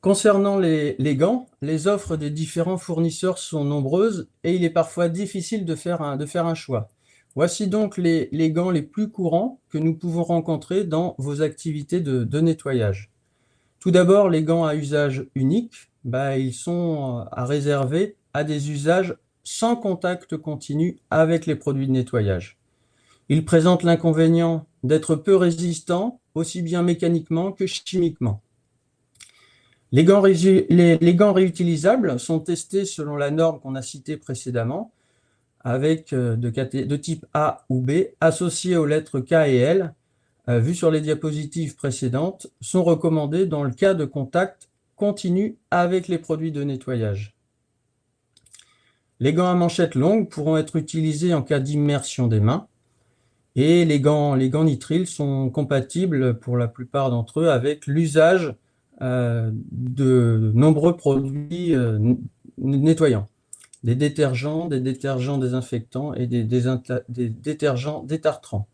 Concernant les gants, les offres des différents fournisseurs sont nombreuses et il est parfois difficile de faire un choix. Voici donc les gants les plus courants que nous pouvons rencontrer dans vos activités de nettoyage. Tout d'abord, les gants à usage unique, ils sont à réserver à des usages sans contact continu avec les produits de nettoyage. Ils présentent l'inconvénient d'être peu résistants, aussi bien mécaniquement que chimiquement. Les gants réutilisables sont testés selon la norme qu'on a citée précédemment, avec de type A ou B, associés aux lettres K et L, vues sur les diapositives précédentes, sont recommandés dans le cas de contact continu avec les produits de nettoyage. Les gants à manchettes longues pourront être utilisés en cas d'immersion des mains, et les gants nitriles sont compatibles pour la plupart d'entre eux avec l'usage de nombreux produits nettoyants, des détergents désinfectants et des détergents détartrants.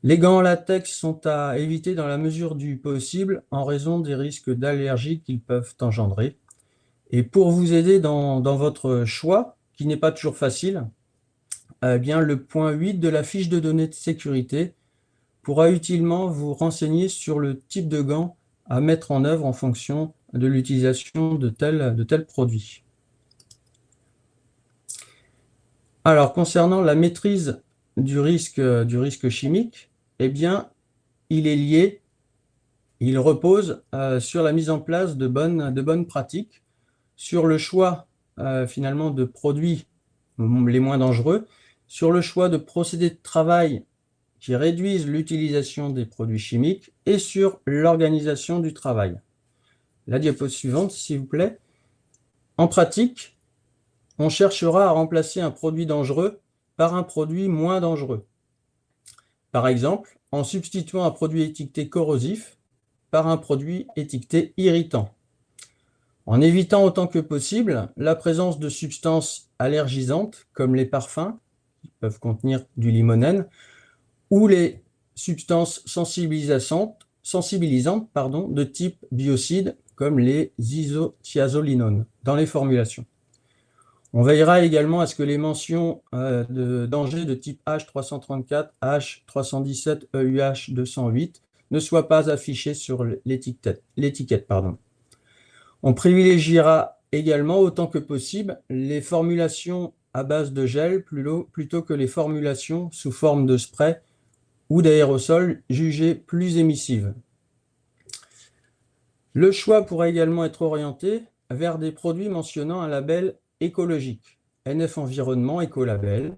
Les gants en latex sont à éviter dans la mesure du possible en raison des risques d'allergie qu'ils peuvent engendrer. Et pour vous aider dans votre choix, qui n'est pas toujours facile, le point 8 de la fiche de données de sécurité pourra utilement vous renseigner sur le type de gants à mettre en œuvre en fonction de l'utilisation de tel produit. Alors, concernant la maîtrise du risque chimique, il repose sur la mise en place de bonnes pratiques, sur le choix finalement de produits les moins dangereux, sur le choix de procédés de travail qui réduisent l'utilisation des produits chimiques et sur l'organisation du travail. La diapositive suivante, s'il vous plaît. En pratique, on cherchera à remplacer un produit dangereux par un produit moins dangereux. Par exemple, en substituant un produit étiqueté corrosif par un produit étiqueté irritant. En évitant autant que possible la présence de substances allergisantes comme les parfums, qui peuvent contenir du limonène, ou les substances sensibilisantes de type biocide, comme les isothiazolinones, dans les formulations. On veillera également à ce que les mentions de danger de type H334, H317, EUH 208 ne soient pas affichées sur l'étiquette. On privilégiera également autant que possible les formulations à base de gel plutôt que les formulations sous forme de spray ou d'aérosols jugées plus émissives. Le choix pourra également être orienté vers des produits mentionnant un label écologique, NF Environnement Écolabel.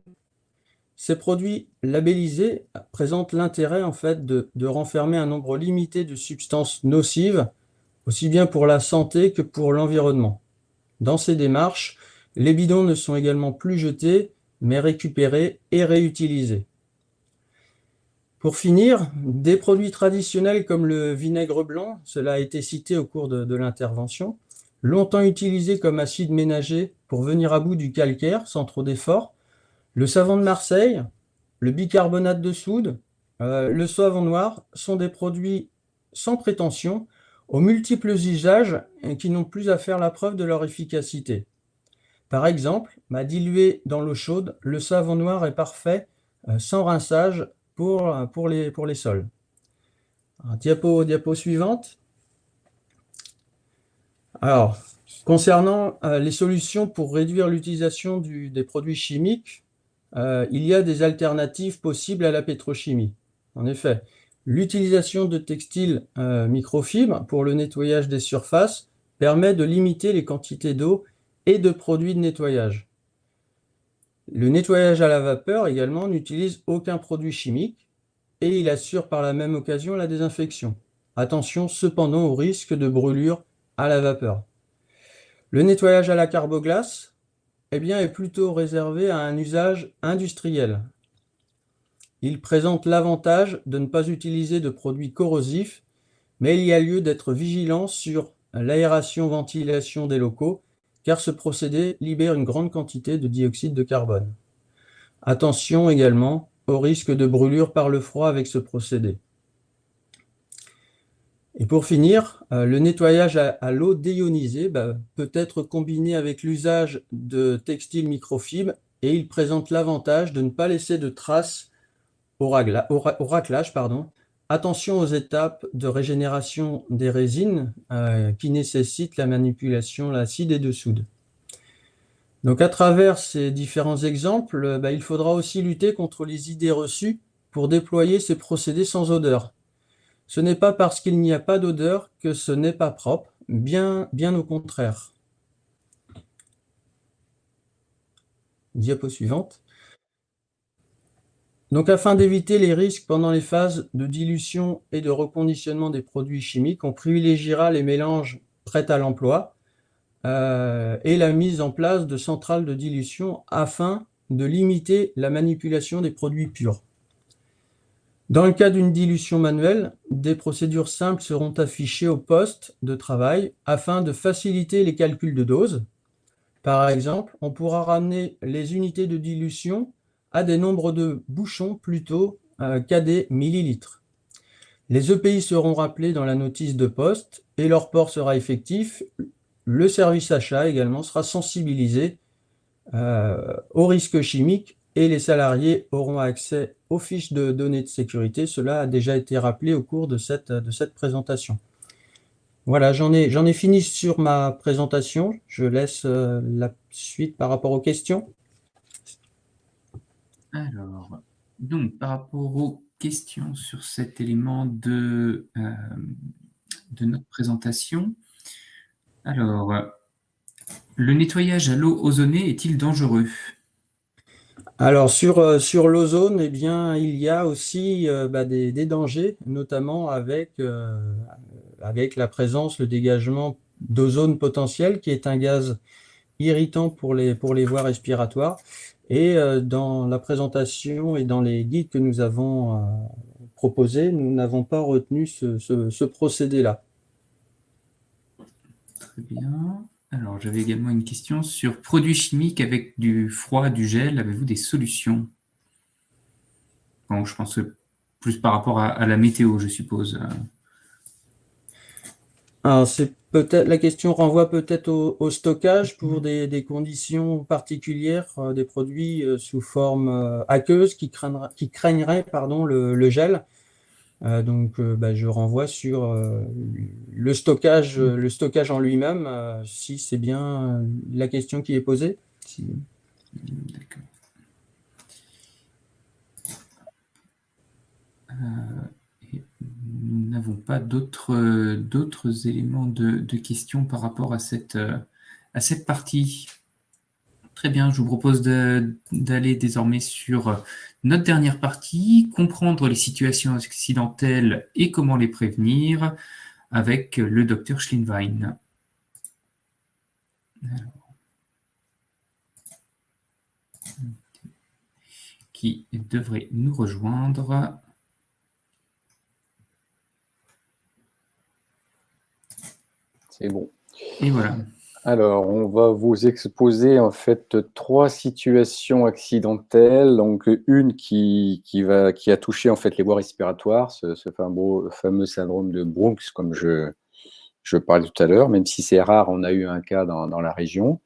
Ces produits labellisés présentent l'intérêt en fait de renfermer un nombre limité de substances nocives, aussi bien pour la santé que pour l'environnement. Dans ces démarches, les bidons ne sont également plus jetés, mais récupérés et réutilisés. Pour finir, des produits traditionnels comme le vinaigre blanc, cela a été cité au cours de l'intervention, longtemps utilisé comme acide ménager pour venir à bout du calcaire sans trop d'efforts, le savon de Marseille, le bicarbonate de soude, le savon noir sont des produits sans prétention, aux multiples usages et qui n'ont plus à faire la preuve de leur efficacité. Par exemple, dilué dans l'eau chaude, le savon noir est parfait sans rinçage pour les sols. Alors, diapo suivante. Alors, concernant les solutions pour réduire l'utilisation des produits chimiques, il y a des alternatives possibles à la pétrochimie. En effet, l'utilisation de textiles microfibres pour le nettoyage des surfaces permet de limiter les quantités d'eau et de produits de nettoyage. Le nettoyage à la vapeur également n'utilise aucun produit chimique et il assure par la même occasion la désinfection. Attention cependant au risque de brûlure à la vapeur. Le nettoyage à la carboglace est plutôt réservé à un usage industriel. Il présente l'avantage de ne pas utiliser de produits corrosifs, mais il y a lieu d'être vigilant sur l'aération-ventilation des locaux, car ce procédé libère une grande quantité de dioxyde de carbone. Attention également au risque de brûlure par le froid avec ce procédé. Et pour finir, le nettoyage à l'eau déionisée peut être combiné avec l'usage de textiles microfibres et il présente l'avantage de ne pas laisser de traces au raclage. Attention aux étapes de régénération des résines qui nécessitent la manipulation l'acide et de soude. Donc à travers ces différents exemples, il faudra aussi lutter contre les idées reçues pour déployer ces procédés sans odeur. Ce n'est pas parce qu'il n'y a pas d'odeur que ce n'est pas propre, bien au contraire. Diapo suivante. Donc afin d'éviter les risques pendant les phases de dilution et de reconditionnement des produits chimiques, on privilégiera les mélanges prêts à l'emploi et la mise en place de centrales de dilution afin de limiter la manipulation des produits purs. Dans le cas d'une dilution manuelle, des procédures simples seront affichées au poste de travail afin de faciliter les calculs de dose. Par exemple, on pourra ramener les unités de dilution à des nombres de bouchons plutôt qu'à des millilitres. Les EPI seront rappelés dans la notice de poste et leur port sera effectif. Le service achat également sera sensibilisé aux risques chimiques et les salariés auront accès aux fiches de données de sécurité. Cela a déjà été rappelé au cours de cette présentation. Voilà, j'en ai fini sur ma présentation. Je laisse la suite par rapport aux questions. Alors, donc, par rapport aux questions sur cet élément de notre présentation, alors, le nettoyage à l'eau ozonée est-il dangereux? Alors sur l'ozone, il y a aussi des dangers, notamment avec la présence, le dégagement d'ozone potentiel, qui est un gaz irritant pour les voies respiratoires. Et dans la présentation et dans les guides que nous avons proposés, nous n'avons pas retenu ce procédé-là. Très bien. Alors, j'avais également une question sur produits chimiques avec du froid, du gel. Avez-vous des solutions? Bon, je pense plus par rapport à la météo, je suppose. Alors, la question renvoie peut-être au stockage pour des conditions particulières, des produits sous forme aqueuse qui craigneraient le gel. Je renvoie sur le stockage en lui-même, si c'est bien la question qui est posée. D'accord. Nous n'avons pas d'autres éléments de questions par rapport à cette partie. Très bien, je vous propose d'aller désormais sur notre dernière partie, comprendre les situations accidentelles et comment les prévenir avec le docteur Schlinwein. Qui devrait nous rejoindre. C'est bon. Et voilà. Alors, on va vous exposer en fait 3 situations accidentelles. Donc, une qui a touché en fait les voies respiratoires, ce fameux syndrome de Bronx, comme je parlais tout à l'heure, même si c'est rare, on a eu un cas dans la région,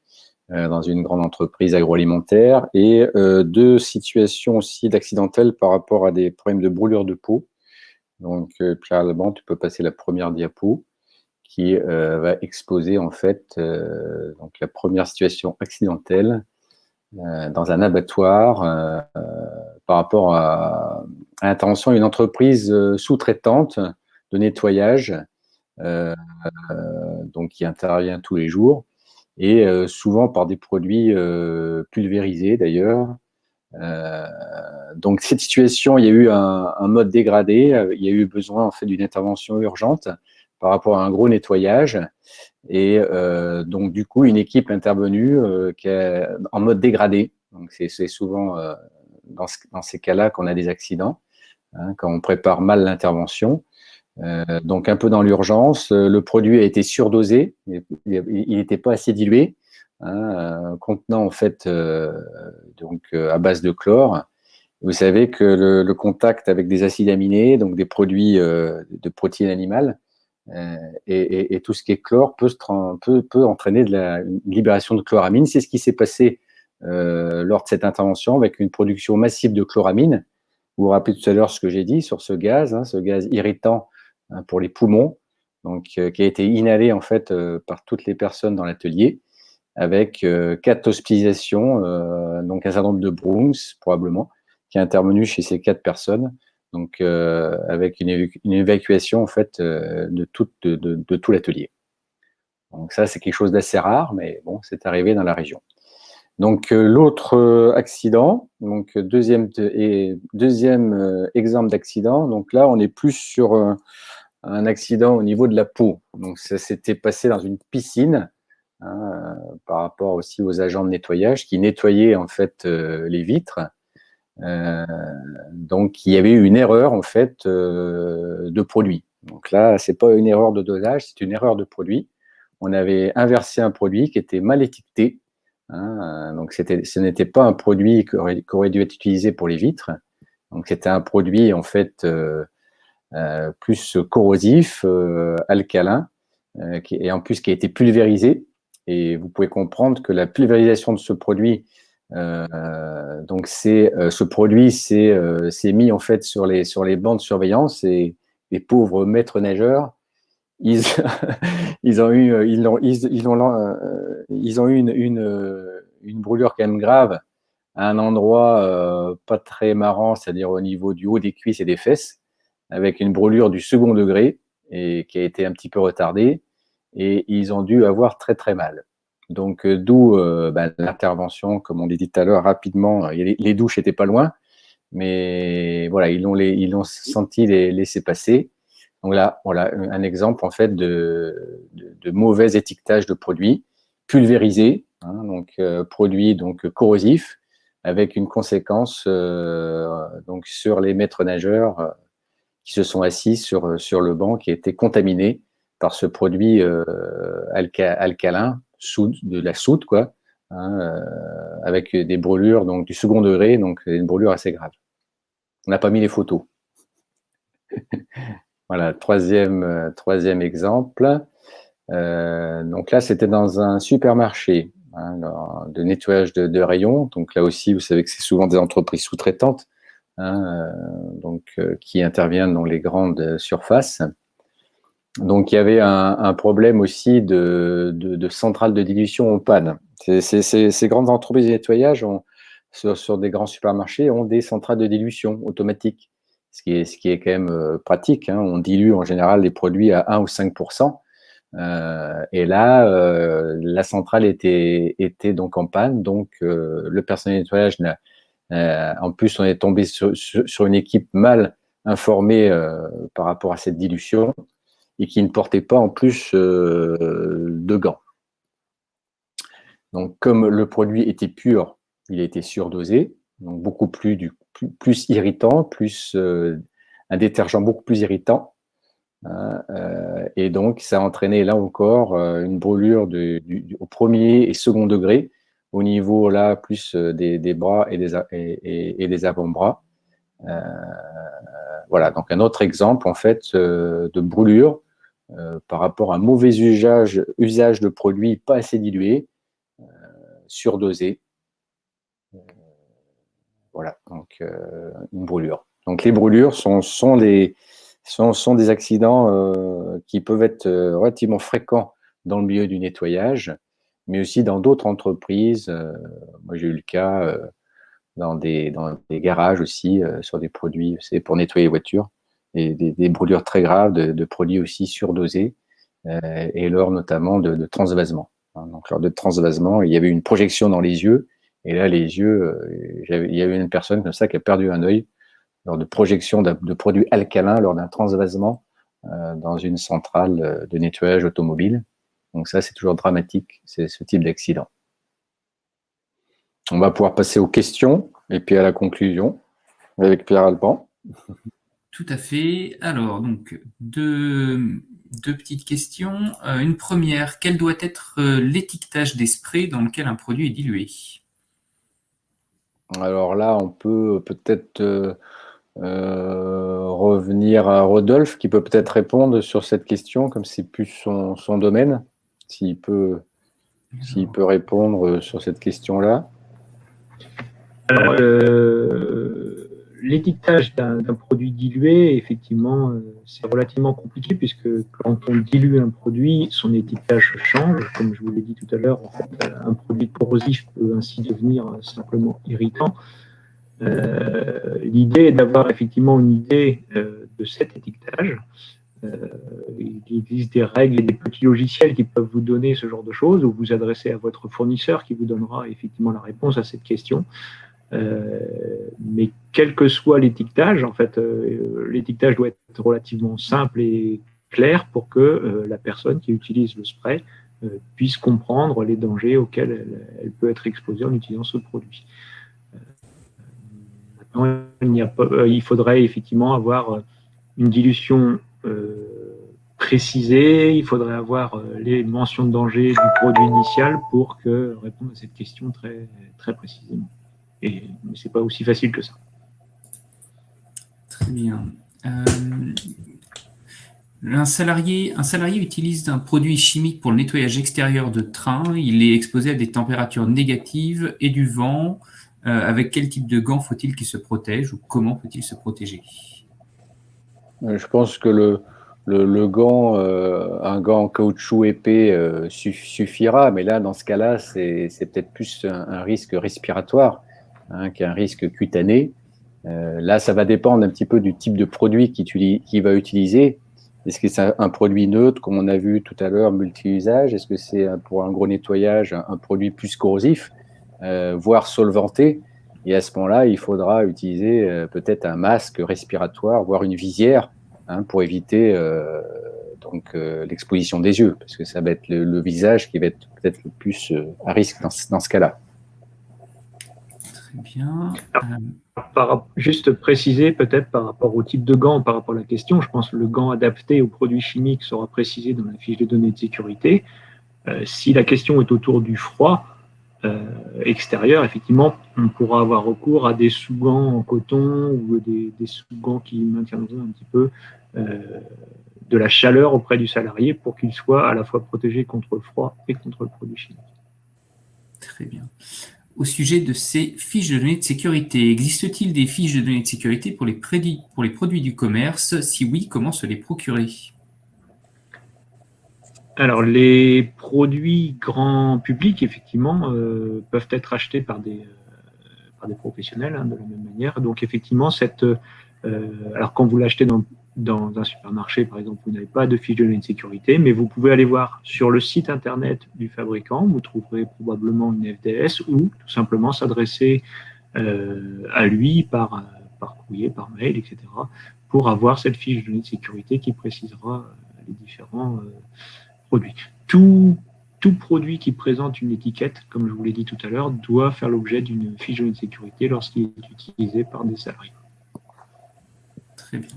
dans une grande entreprise agroalimentaire, et 2 situations aussi d'accidentelles par rapport à des problèmes de brûlure de peau. Donc, Pierre Alban, tu peux passer la première diapo, qui va exposer en fait donc la première situation accidentelle dans un abattoir par rapport à l'intervention d'une entreprise sous-traitante de nettoyage donc qui intervient tous les jours et souvent par des produits pulvérisés d'ailleurs. Donc cette situation, il y a eu un mode dégradé, il y a eu besoin en fait d'une intervention urgente par rapport à un gros nettoyage. Et donc, du coup, une équipe intervenue en mode dégradé. Donc, c'est souvent dans ces cas-là qu'on a des accidents, hein, quand on prépare mal l'intervention. Donc, un peu dans l'urgence, le produit a été surdosé, il n'était pas assez dilué, hein, contenant en fait à base de chlore. Vous savez que le contact avec des acides aminés, donc des produits de protéines animales, et tout ce qui est chlore peut entraîner une libération de chloramine. C'est ce qui s'est passé lors de cette intervention avec une production massive de chloramine. Vous vous rappelez tout à l'heure ce que j'ai dit sur ce gaz, hein, ce gaz irritant pour les poumons, donc qui a été inhalé en fait par toutes les personnes dans l'atelier, avec 4 hospitalisations, donc un syndrome de Bronx probablement, qui est intervenu chez ces 4 personnes. Donc, avec une évacuation en fait de tout l'atelier. Donc ça, c'est quelque chose d'assez rare, mais bon, c'est arrivé dans la région. Donc l'autre accident, donc deuxième exemple d'accident. Donc là, on est plus sur un accident au niveau de la peau. Donc ça s'était passé dans une piscine, hein, par rapport aussi aux agents de nettoyage qui nettoyaient en fait les vitres. Donc, il y avait eu une erreur en fait de produit. Donc là, c'est pas une erreur de dosage, c'est une erreur de produit. On avait inversé un produit qui était mal étiqueté, hein, donc ce n'était pas un produit qui aurait dû être utilisé pour les vitres. Donc c'était un produit en fait plus corrosif, alcalin, et en plus qui a été pulvérisé. Et vous pouvez comprendre que la pulvérisation de ce produit donc ce produit s'est mis en fait sur les bancs de surveillance, et les pauvres maîtres nageurs, ils ont eu une brûlure quand même grave à un endroit pas très marrant, c'est-à-dire au niveau du haut des cuisses et des fesses, avec une brûlure du second degré et qui a été un petit peu retardée, et ils ont dû avoir très très mal. Donc, d'où l'intervention, comme on l'a dit tout à l'heure, rapidement. Les douches n'étaient pas loin, mais voilà, ils l'ont senti les laisser passer. Donc là, voilà un exemple en fait de mauvais étiquetage de produits pulvérisés, hein, donc produits donc corrosifs, avec une conséquence donc sur les maîtres nageurs qui se sont assis sur le banc, qui était contaminé par ce produit alcalin, de la soude, quoi, hein, avec des brûlures donc du second degré, donc une brûlure assez grave. On n'a pas mis les photos. Voilà, troisième exemple. Donc là, c'était dans un supermarché, hein, de nettoyage de rayons. Donc là aussi, vous savez que c'est souvent des entreprises sous-traitantes, hein, qui interviennent dans les grandes surfaces. Donc il y avait un problème aussi de centrale de dilution en panne. Ces grandes entreprises de nettoyage sur des grands supermarchés ont des centrales de dilution automatiques, ce qui est quand même pratique, hein. On dilue en général les produits à 1 ou 5%. Et là, la centrale était donc en panne, donc le personnel de nettoyage en plus, on est tombé sur une équipe mal informée par rapport à cette dilution et qui ne portait pas en plus de gants. Donc, comme le produit était pur, il a été surdosé, donc beaucoup plus irritant, un détergent beaucoup plus irritant. Et donc, ça a entraîné là encore une brûlure au premier et second degré, au niveau là plus des bras et des avant-bras. Voilà, donc un autre exemple en fait de brûlure par rapport à un mauvais usage de produits pas assez dilués, surdosés. Voilà, donc une brûlure. Donc les brûlures sont des accidents qui peuvent être relativement fréquents dans le milieu du nettoyage, mais aussi dans d'autres entreprises. Moi, j'ai eu le cas dans des garages aussi, sur des produits, c'est pour nettoyer les voitures, et des brûlures très graves de produits aussi surdosés, et lors notamment de transvasement. Donc lors de transvasement, il y avait une projection dans les yeux, et là, les yeux, il y avait une personne comme ça qui a perdu un œil lors de projection de produits alcalins lors d'un transvasement dans une centrale de nettoyage automobile. Donc ça, c'est toujours dramatique, c'est ce type d'accident. On va pouvoir passer aux questions et puis à la conclusion avec Pierre Alban. Tout à fait. Alors, donc, deux petites questions. Une première, quel doit être l'étiquetage des sprays dans lequel un produit est dilué? Alors là, on peut peut-être revenir à Rodolphe, qui peut peut-être répondre sur cette question, comme c'est plus son domaine, s'il peut répondre sur cette question-là. Alors, l'étiquetage d'un produit dilué, effectivement, c'est relativement compliqué puisque quand on dilue un produit, son étiquetage change. Comme je vous l'ai dit tout à l'heure, en fait, un produit corrosif peut ainsi devenir simplement irritant. L'idée est d'avoir effectivement une idée de cet étiquetage. Il existe des règles et des petits logiciels qui peuvent vous donner ce genre de choses, ou vous adresser à votre fournisseur qui vous donnera effectivement la réponse à cette question. Mais quel que soit l'étiquetage, en fait, l'étiquetage doit être relativement simple et clair pour que la personne qui utilise le spray puisse comprendre les dangers auxquels elle peut être exposée en utilisant ce produit. Maintenant, il faudrait effectivement avoir une dilution précisée, il faudrait avoir les mentions de danger du produit initial pour répondre à cette question très, très précisément. Mais ce n'est pas aussi facile que ça. Très bien. Un salarié utilise un produit chimique pour le nettoyage extérieur de train. Il est exposé à des températures négatives et du vent. Avec quel type de gants faut-il qu'il se protège ou comment peut-il se protéger? Je pense que le gant, un gant en caoutchouc épais suffira, mais là, dans ce cas-là, c'est peut-être plus un risque respiratoire qu'un risque cutané. Là, ça va dépendre un petit peu du type de produit qu'il va utiliser. Est-ce que c'est un produit neutre, comme on a vu tout à l'heure, multi-usage? Est-ce que c'est pour un gros nettoyage un produit plus corrosif, voire solventé? Et à ce moment-là, il faudra utiliser peut-être un masque respiratoire, voire une visière, pour éviter l'exposition des yeux, parce que ça va être le visage qui va être peut-être le plus à risque dans ce cas-là. Très bien. Juste préciser peut-être par rapport au type de gant, par rapport à la question, je pense que le gant adapté aux produits chimiques sera précisé dans la fiche de données de sécurité. Si la question est autour du froid extérieur, effectivement, on pourra avoir recours à des sous-gants en coton ou des sous-gants qui maintiendront un petit peu de la chaleur auprès du salarié pour qu'il soit à la fois protégé contre le froid et contre le produit chimique. Très bien. Au sujet de ces fiches de données de sécurité, existe-t-il des fiches de données de sécurité pour les produits du commerce? Si oui, comment se les procurer? Alors, les produits grand public, effectivement, peuvent être achetés par des professionnels de la même manière. Donc, effectivement, Alors, quand vous l'achetez dans un supermarché, par exemple, vous n'avez pas de fiche de données de sécurité, mais vous pouvez aller voir sur le site internet du fabricant, vous trouverez probablement une FDS ou tout simplement s'adresser à lui par courrier, par mail, etc., pour avoir cette fiche de données de sécurité qui précisera les différents produits. Tout produit qui présente une étiquette, comme je vous l'ai dit tout à l'heure, doit faire l'objet d'une fiche de données de sécurité lorsqu'il est utilisé par des salariés. Très bien.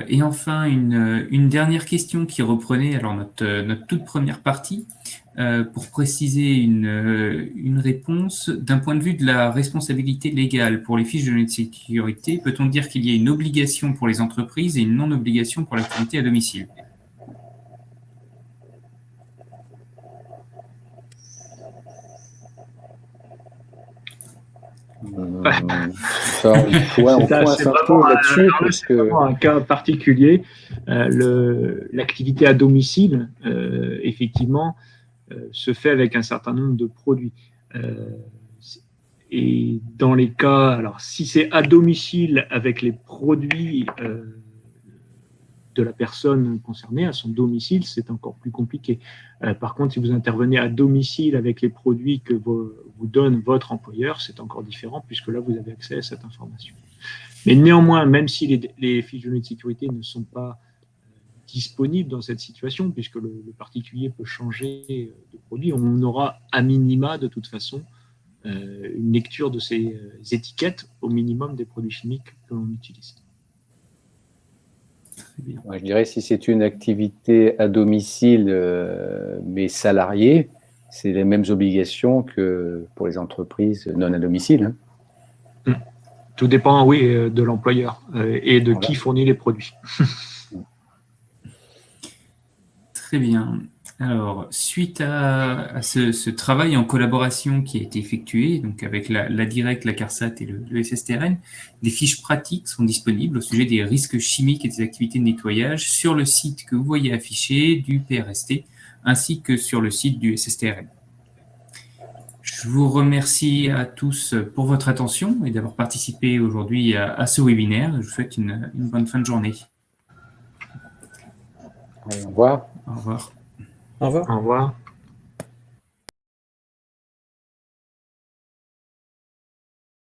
Et enfin, une dernière question qui reprenait alors notre toute première partie, pour préciser une réponse. D'un point de vue de la responsabilité légale pour les fiches de données de sécurité, peut-on dire qu'il y a une obligation pour les entreprises et une non-obligation pour l'activité à domicile? Ça, on coince un peu là-dessus. C'est vraiment un cas particulier. L'activité à domicile, effectivement, se fait avec un certain nombre de produits. Et dans les cas, alors si c'est à domicile avec les produits de la personne concernée, à son domicile, c'est encore plus compliqué. Par contre, si vous intervenez à domicile avec les produits que vous donne votre employeur, c'est encore différent puisque là, vous avez accès à cette information. Mais néanmoins, même si les fiches de données de sécurité ne sont pas disponibles dans cette situation, puisque le particulier peut changer de produit, on aura à minima, de toute façon, une lecture de ces étiquettes au minimum des produits chimiques que l'on utilise. Je dirais si c'est une activité à domicile, mais salariée, c'est les mêmes obligations que pour les entreprises non à domicile. Tout dépend, oui, de l'employeur et de qui fournit les produits. Très bien. Alors, suite à ce travail en collaboration qui a été effectué, donc avec la Direct, la CARSAT et le SSTRN, des fiches pratiques sont disponibles au sujet des risques chimiques et des activités de nettoyage sur le site que vous voyez affiché du PRST, ainsi que sur le site du SSTRN. Je vous remercie à tous pour votre attention et d'avoir participé aujourd'hui à ce webinaire. Je vous souhaite une bonne fin de journée. Au revoir. Au revoir. Au revoir. Au revoir.